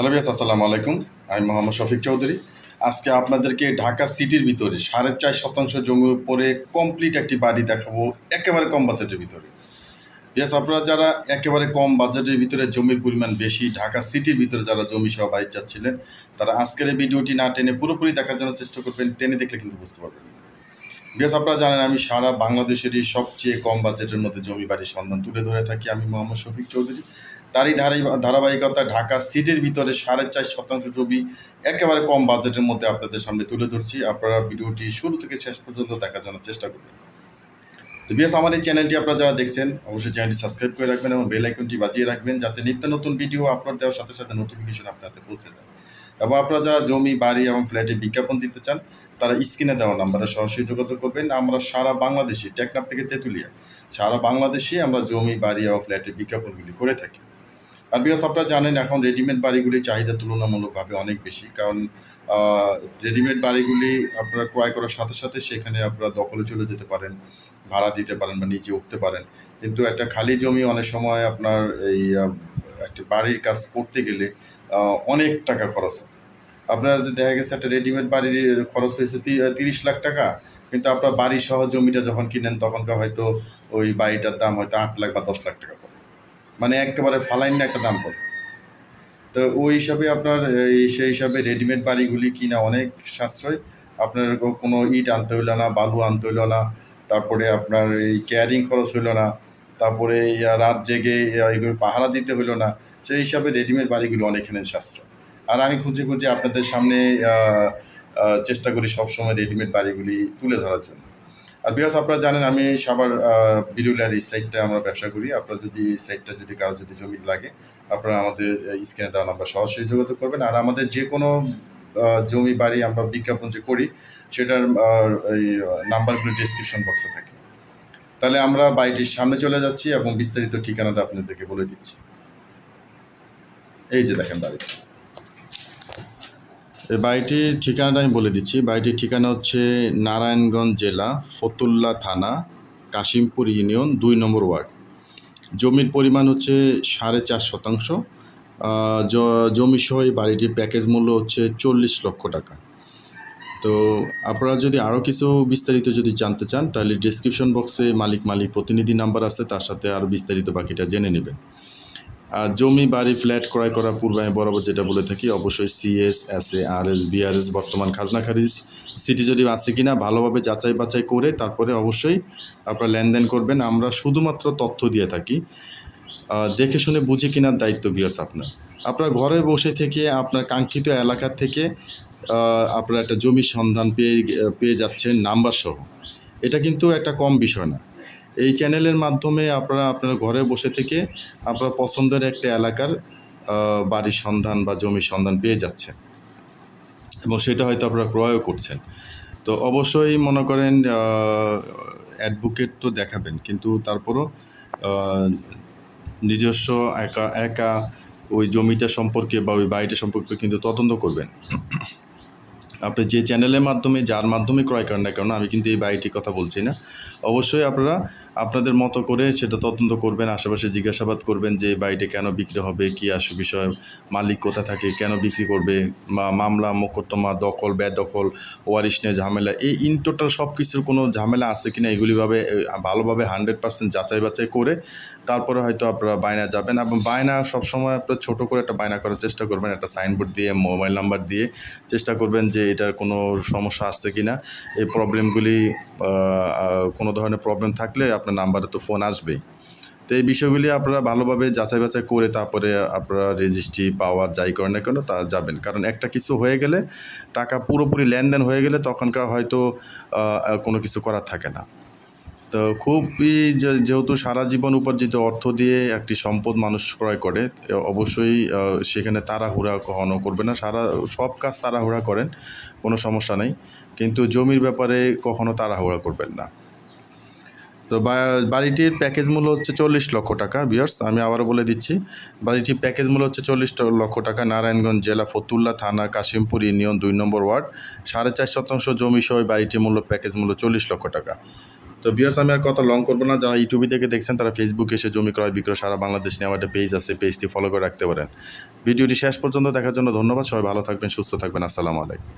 Hello বিয়াস, আসসালামু আলাইকুম। আমি মোহাম্মদ শফিক চৌধুরী। আজকে আপনাদেরকে ঢাকা সিটির ভিতরে 4.5 শতাংশ জমির উপরে কমপ্লিট একটি বাড়ি দেখাবো, একেবারে কম বাজেটের ভিতরে। বিয়াস, আপনারা যারা একেবারে কম বাজেটের ভিতরে জমির পরিমাণ বেশি, ঢাকা সিটির ভিতরে যারা জমি সহ বাড়ি চাচ্ছিলেন, তারা আজকের এই ভিডিওটি না টেনে পুরোপুরি দেখার জন্য চেষ্টা করবেন। টেনে দেখলে কিন্তু বুঝতে পারবেন। বিয়াস, আপনারা জানেন আমি সারা বাংলাদেশেরই সবচেয়ে কম বাজেটের মধ্যে জমি বাড়ির সন্ধান তুলে ধরে থাকি। আমি মোহাম্মদ শফিক চৌধুরী। তারই ধারাবাহিকতা ঢাকা সিটির ভিতরে 4.5 শতাংশ জমি একেবারে কম বাজেটের মধ্যে আপনাদের সামনে তুলে ধরছি। আপনারা ভিডিওটি শুরু থেকে শেষ পর্যন্ত দেখার জন্য চেষ্টা করবেন। তো বিয়াস, আমার এই চ্যানেলটি আপনারা যারা দেখছেন অবশ্যই চ্যানেলটি সাবস্ক্রাইব করে রাখবেন এবং বেল আইকনটি বাজিয়ে রাখবেন, যাতে নিত্য নতুন ভিডিও আপলোড দেওয়ার সাথে সাথে নোটিফিকেশন আপনাদের পৌঁছে যায়। এবং আপনারা যারা জমি, বাড়ি এবং ফ্ল্যাটে বিজ্ঞাপন দিতে চান, তারা স্ক্রিনে দেওয়া নাম্বারে সরাসরি যোগাযোগ করবেন। আমরা সারা বাংলাদেশে, টেকনাফ থেকে তেঁতুলিয়া, সারা বাংলাদেশে আমরা জমি, বাড়ি এবং ফ্ল্যাটের বিজ্ঞাপনগুলি করে থাকি। আর বিকজ আপনারা জানেন এখন রেডিমেড বাড়িগুলির চাহিদা তুলনামূলকভাবে অনেক বেশি, কারণ রেডিমেড বাড়িগুলি আপনারা ক্রয় করার সাথে সাথে সেখানে আপনারা দখলে চলে যেতে পারেন, ভাড়া দিতে পারেন বা নিজে উঠতে পারেন। কিন্তু একটা খালি জমি অনেক সময় আপনার এই একটা বাড়ির কাজ করতে গেলে অনেক টাকা খরচ হয়। আপনার দেখা গেছে একটা রেডিমেড বাড়ির খরচ হয়েছে 30 লাখ টাকা, কিন্তু আপনার বাড়ি সহ জমিটা যখন কিনেন তখনকার হয়তো ওই বাড়িটার দাম হয়তো 8 লাখ বা 10 লাখ টাকা পড়ে, মানে একেবারে ফালাইন না একটা দাম পড়ে। তো ওই হিসাবে আপনার সেই হিসাবে রেডিমেড বাড়িগুলি কিনা অনেক সাশ্রয়। আপনার কোনো ইট আনতে হইলো না, বালু আনতে হইলো না, তারপরে আপনার এই ক্যারিং খরচ হইলো না, তারপরে রাত জেগে এগুলো পাহারা দিতে হইলো না। সেই হিসাবে রেডিমেড বাড়িগুলো অনেকখানি সাশ্রয়। আর আমি খুঁজে খুঁজে আপনাদের সামনে চেষ্টা করি সবসময় রেডিমেড বাড়িগুলি তুলে ধরার জন্য। আর বিকজ আপনারা জানেন আমি সবার বিরুলিয়ার এই সাইডটা আমরা ব্যবসা করি। আপনারা যদি এই সাইডটা যদি কারো যদি জমি লাগে, আপনারা আমাদের স্ক্রিনে দেওয়া নাম্বার সরাসরি যোগাযোগ করবেন। আর আমাদের যে কোনো জমি, বাড়ি আমরা বিজ্ঞাপন যে করি সেটার এই নাম্বারগুলো ডিসক্রিপশন বক্সে থাকে। তাহলে আমরা বাড়িটির সামনে চলে যাচ্ছি এবং বিস্তারিত ঠিকানাটা আপনাদেরকে বলে দিচ্ছি। এই যে দেখেন বাড়িটা, এই বাড়িটির ঠিকানাটা আমি বলে দিচ্ছি। বাড়িটির ঠিকানা হচ্ছে নারায়ণগঞ্জ জেলা, ফতুল্লা থানা, কাশিমপুর ইউনিয়ন, 2 নম্বর ওয়ার্ড। জমির পরিমাণ হচ্ছে 4.5 শতাংশ। জমি সহ এই বাড়িটির প্যাকেজ মূল্য হচ্ছে 40 লক্ষ টাকা। তো আপনারা যদি আরও কিছু বিস্তারিত যদি জানতে চান, তাহলে ডিসক্রিপশন বক্সে মালিক প্রতিনিধি নাম্বার আছে, তার সাথে আরও বিস্তারিত বাকিটা জেনে নেবেন। আর জমি, বাড়ি, ফ্ল্যাট ক্রয় করার পূর্বে আমি বরাবর যেটা বলে থাকি, অবশ্যই CS, SA, RS, BRS বর্তমান খাজনা খারিজ সিটি যদি আছে কিনা ভালোভাবে যাচাই বাছাই করে তারপরে অবশ্যই আপনারা লেনদেন করবেন। আমরা শুধুমাত্র তথ্য দিয়ে থাকি, দেখে শুনে বুঝে কেনার দায়িত্ব বিয়স আপনার ঘরে বসে থেকে আপনার কাঙ্ক্ষিত এলাকা থেকে আপনারা একটা জমির সন্ধান পেয়ে যাচ্ছেন নাম্বার সহ। এটা কিন্তু একটা কম বিষয় না। এই চ্যানেলের মাধ্যমে আপনারা ঘরে বসে থেকে আপনার পছন্দের একটা এলাকার বাড়ির সন্ধান বা জমির সন্ধান পেয়ে যাচ্ছেন এবং সেটা হয়তো আপনারা ক্রয়ও করছেন। তো অবশ্যই মনে করেন অ্যাডভোকেট তো দেখাবেন, কিন্তু তারপরও নিজস্ব একা ওই জমিটা সম্পর্কে বা ওই বাড়িটা সম্পর্কে কিন্তু তদন্ত করবেন। আপনি যে চ্যানেলের মাধ্যমে যার মাধ্যমে ক্রয় করেন না কেন, আমি কিন্তু এই বাড়িটির কথা বলছি না। অবশ্যই আপনারা আপনাদের মতো করে সেটা তদন্ত করবেন, আশেপাশে জিজ্ঞাসাবাদ করবেন যে এই বাড়িটি কেন বিক্রি হবে, কী আসে বিষয়, মালিক কোথা থাকে, কেন বিক্রি করবে, মামলা মোকদ্দমা, দখল বেদখল, ওয়ারিশ নিয়ে ঝামেলা, এই ইন টোটাল সব কিছুর কোনো ঝামেলা আছে কিনা এগুলিভাবে ভালোভাবে 100% যাচাই বাছাই করে তারপরে হয়তো আপনারা বায়না যাবেন। এবং বায়না সবসময় আপনারা ছোটো করে একটা বায়না করার চেষ্টা করবেন, একটা সাইনবোর্ড দিয়ে, মোবাইল নাম্বার দিয়ে চেষ্টা করবেন যে এটার কোনো সমস্যা আসছে কি না। এই প্রবলেমগুলি কোনো ধরনের প্রবলেম থাকলে আপনার নাম্বারে তো ফোন আসবেই। তো এই বিষয়গুলি আপনারা ভালোভাবে যাচাই বাছাই করে তারপরে আপনারা রেজিস্ট্রি পাওয়ার যাই করেন না কেন তা যাবেন। কারণ একটা কিছু হয়ে গেলে, টাকা পুরোপুরি লেনদেন হয়ে গেলে তখনকার হয়তো কোনো কিছু করার থাকে না। তো খুবই যেহেতু সারা জীবন উপার্জিত অর্থ দিয়ে একটি সম্পদ মানুষ ক্রয় করে, অবশ্যই সেখানে তাড়াহুড়া কখনো করবে না। সব কাজ তাড়াহুড়া করেন, কোনো সমস্যা নেই, কিন্তু জমির ব্যাপারে কখনো তাড়াহুড়া করবেন না। তো বাড়িটির প্যাকেজ মূল্য হচ্ছে 40 লক্ষ টাকা। ভিউয়ার্স, আমি আবারও বলে দিচ্ছি, বাড়িটির প্যাকেজ মূল্য হচ্ছে 40 লক্ষ টাকা। নারায়ণগঞ্জ জেলা, ফতুল্লা থানা, কাশিমপুর ইউনিয়ন, 2 নম্বর ওয়ার্ড। 4.5 শতাংশ জমি সহ বাড়িটির প্যাকেজ মূল্য 40 লক্ষ টাকা। তো ভিউয়ার্স, আমি আর কথা লং করবো না। যারা ইউটিউবে থেকে দেখছেন তারা ফেসবুকে এসে জমি ক্রয় বিক্রয় সারা বাংলাদেশ নিয়ে আমার একটা পেজ আছে, পেজটি ফলো করে রাখতে পারেন। ভিডিওটি শেষ পর্যন্ত দেখার জন্য ধন্যবাদ। সবাই ভালো থাকবেন, সুস্থ থাকবেন। আসসালামু আলাইকুম।